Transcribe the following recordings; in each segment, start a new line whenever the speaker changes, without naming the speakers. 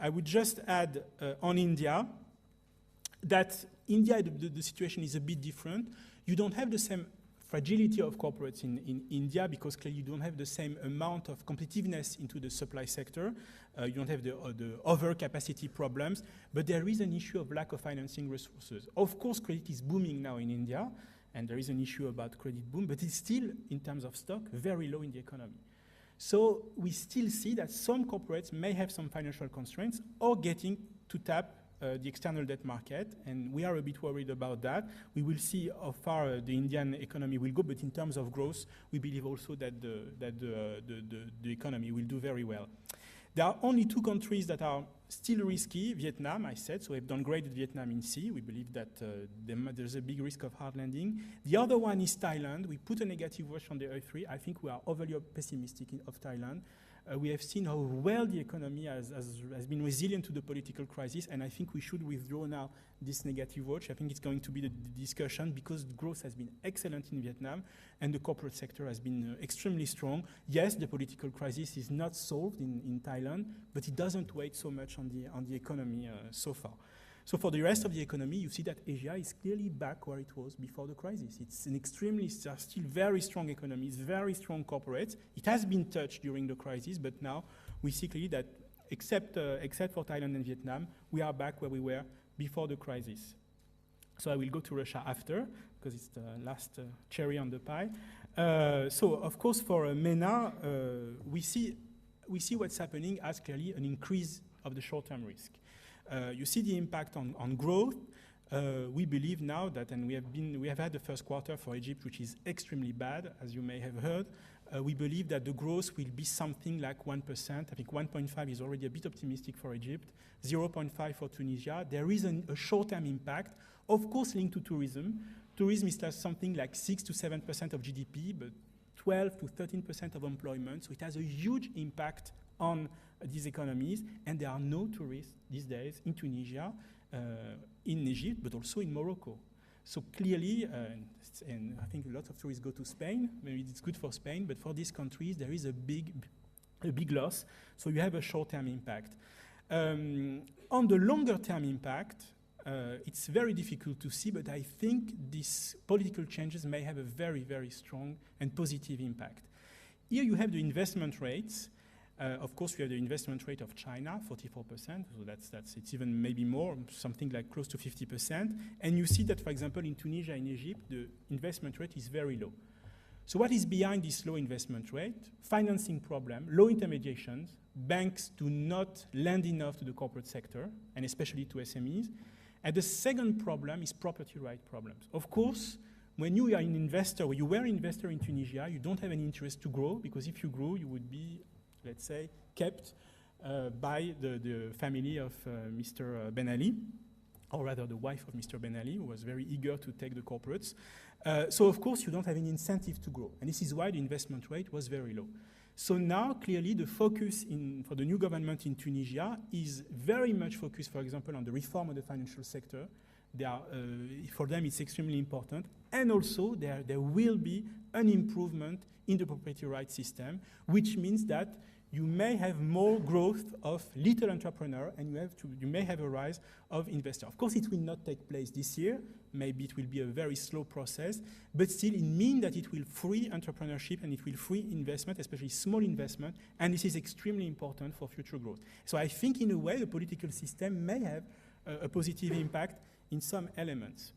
I would just add on India that India, the situation is a bit different. You don't have the same fragility of corporates in India because clearly you don't have the same amount of competitiveness into the supply sector. You don't have the overcapacity problems, but there is an issue of lack of financing resources. Of course, credit is booming now in India, and there is an issue about credit boom, but it's still, in terms of stock, very low in the economy. So we still see that some corporates may have some financial constraints or getting to tap the external debt market, and we are a bit worried about that. We will see how far the Indian economy will go, but in terms of growth, we believe also that the economy will do very well. There are only two countries that are still risky. Vietnam, I said, so we've downgraded Vietnam in C. We believe that there's a big risk of hard landing. The other one is Thailand. We put a negative watch on the E3. I think we are overly pessimistic of Thailand. We have seen how well the economy has been resilient to the political crisis, and I think we should withdraw now this negative watch. I think it's going to be the discussion because growth has been excellent in Vietnam and the corporate sector has been extremely strong. Yes, the political crisis is not solved in Thailand, but it doesn't weigh so much on the economy so far. So for the rest of the economy, you see that Asia is clearly back where it was before the crisis. It's an extremely, still very strong economy, it's very strong corporates. It has been touched during the crisis, but now we see clearly that except for Thailand and Vietnam, we are back where we were before the crisis. So I will go to Russia after, because it's the last cherry on the pie. So of course for MENA, we see what's happening as clearly an increase of the short-term risk. You see the impact on growth. We believe now that, and we have had the first quarter for Egypt, which is extremely bad, as you may have heard. We believe that the growth will be something like 1%. I think 1.5 is already a bit optimistic for Egypt, 0.5 for Tunisia. There is a short-term impact, of course linked to tourism. Tourism is something like 6 to 7% of GDP, but 12 to 13% of employment. So it has a huge impact on these economies, and there are no tourists these days in Tunisia, in Egypt, but also in Morocco. So clearly, and I think a lot of tourists go to Spain, maybe it's good for Spain, but for these countries, there is a big loss. So you have a short-term impact. On the longer-term impact, it's very difficult to see, but I think these political changes may have a very, very strong and positive impact. Here you have the investment rates. Of course, we have the investment rate of China, 44%, so it's even maybe more, something like close to 50%. And you see that, for example, in Tunisia and Egypt, the investment rate is very low. So what is behind this low investment rate? Financing problem, low intermediations. Banks do not lend enough to the corporate sector, and especially to SMEs. And the second problem is property right problems. Of course, when you are an investor, when you were an investor in Tunisia, you don't have any interest to grow, because if you grow, you would be, let's say, kept by the family of Mr. Ben Ali, or rather the wife of Mr. Ben Ali, who was very eager to take the corporates. So of course, you don't have any incentive to grow. And this is why the investment rate was very low. So now, clearly, the focus for the new government in Tunisia is very much focused, for example, on the reform of the financial sector. For them, it's extremely important. And also, there will be an improvement in the property rights system, which means that you may have more growth of little entrepreneur, and you may have a rise of investor. Of course, it will not take place this year. Maybe it will be a very slow process, but still it means that it will free entrepreneurship and it will free investment, especially small investment, and this is extremely important for future growth. So I think in a way the political system may have a positive impact in some elements.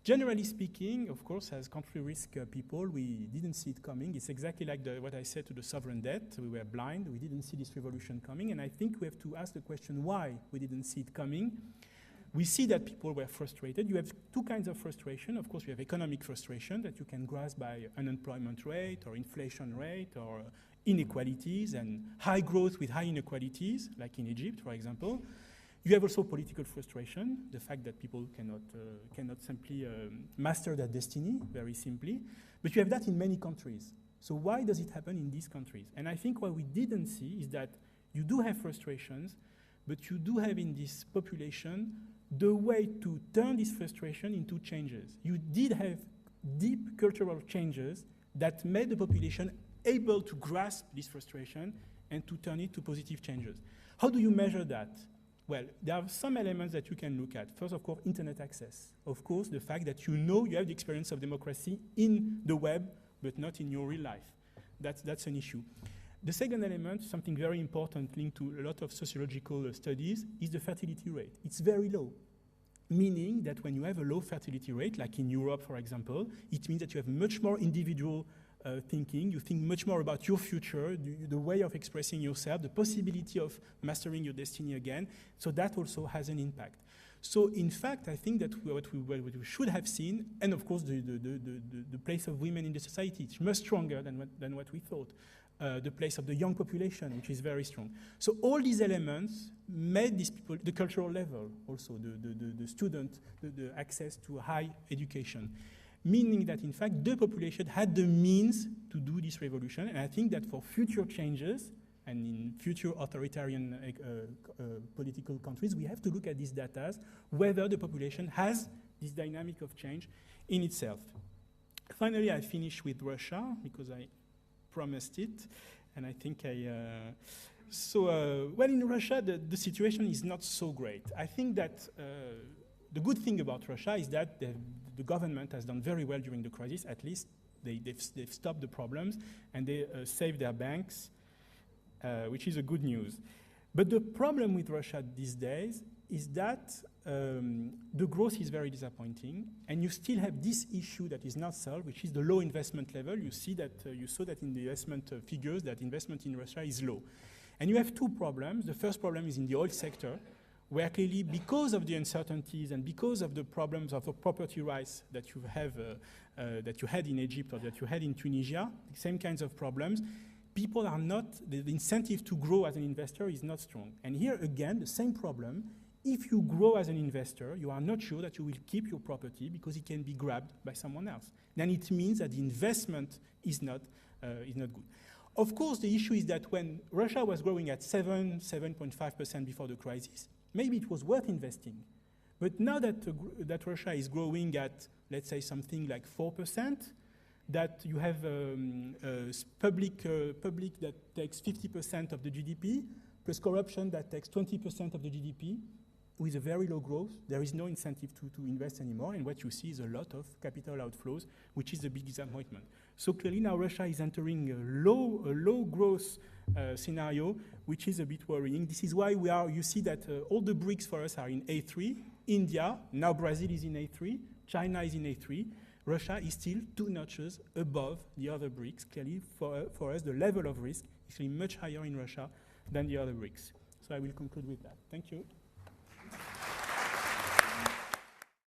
Generally speaking, of course, as country risk people, we didn't see it coming. It's exactly like what I said to the sovereign debt. We were blind. We didn't see this revolution coming. And I think we have to ask the question why we didn't see it coming. We see that people were frustrated. You have two kinds of frustration. Of course, you have economic frustration that you can grasp by unemployment rate or inflation rate or inequalities and high growth with high inequalities, like in Egypt, for example. You have also political frustration, the fact that people cannot simply master their destiny, very simply. But you have that in many countries. So why does it happen in these countries? And I think what we didn't see is that you do have frustrations, but you do have in this population the way to turn this frustration into changes. You did have deep cultural changes that made the population able to grasp this frustration and to turn it to positive changes. How do you measure that? Well, there are some elements that you can look at. First, of course, internet access. Of course, the fact that you know you have the experience of democracy in the web, but not in your real life. That's an issue. The second element, something very important linked to a lot of sociological studies, is the fertility rate. It's very low, meaning that when you have a low fertility rate, like in Europe, for example, it means that you have much more individual thinking. You think much more about your future, the way of expressing yourself, the possibility of mastering your destiny again. So that also has an impact. So in fact, I think that what we should have seen, and of course the place of women in the society, is much stronger than what we thought. The place of the young population, which is very strong. So all these elements made these people, the cultural level also, the student, the access to high education, meaning that in fact the population had the means to do this revolution. And I think that for future changes and in future authoritarian political countries, we have to look at these data, whether the population has this dynamic of change in itself. Finally, I finish with Russia because I promised it, and I think well, in Russia, the situation is not so great. I think that the good thing about Russia is that the government has done very well during the crisis. At least they've stopped the problems, and they saved their banks, which is a good news. But the problem with Russia these days is that the growth is very disappointing, and you still have this issue that is not solved, which is the low investment level. You see that you saw that in the investment figures, that investment in Russia is low. And you have two problems. The first problem is in the oil sector, where clearly because of the uncertainties and because of the problems of the property rights that you have, that you had in Egypt or that you had in Tunisia, the same kinds of problems, people are not, the incentive to grow as an investor is not strong. And here again, the same problem. If you grow as an investor, you are not sure that you will keep your property because it can be grabbed by someone else. Then it means that the investment is not good. Of course, the issue is that when Russia was growing at 7.5% before the crisis, maybe it was worth investing. But now that Russia is growing at, let's say, something like 4%, that you have public that takes 50% of the GDP, plus corruption that takes 20% of the GDP, with a very low growth, there is no incentive to invest anymore, and what you see is a lot of capital outflows, which is a big disappointment. So clearly now Russia is entering a low growth scenario, which is a bit worrying. This is why you see that all the BRICS for us are in A3, India, now Brazil is in A3, China is in A3, Russia is still 2 notches above the other BRICS. Clearly for us, the level of risk is really much higher in Russia than the other BRICS. So I will conclude with that. Thank you.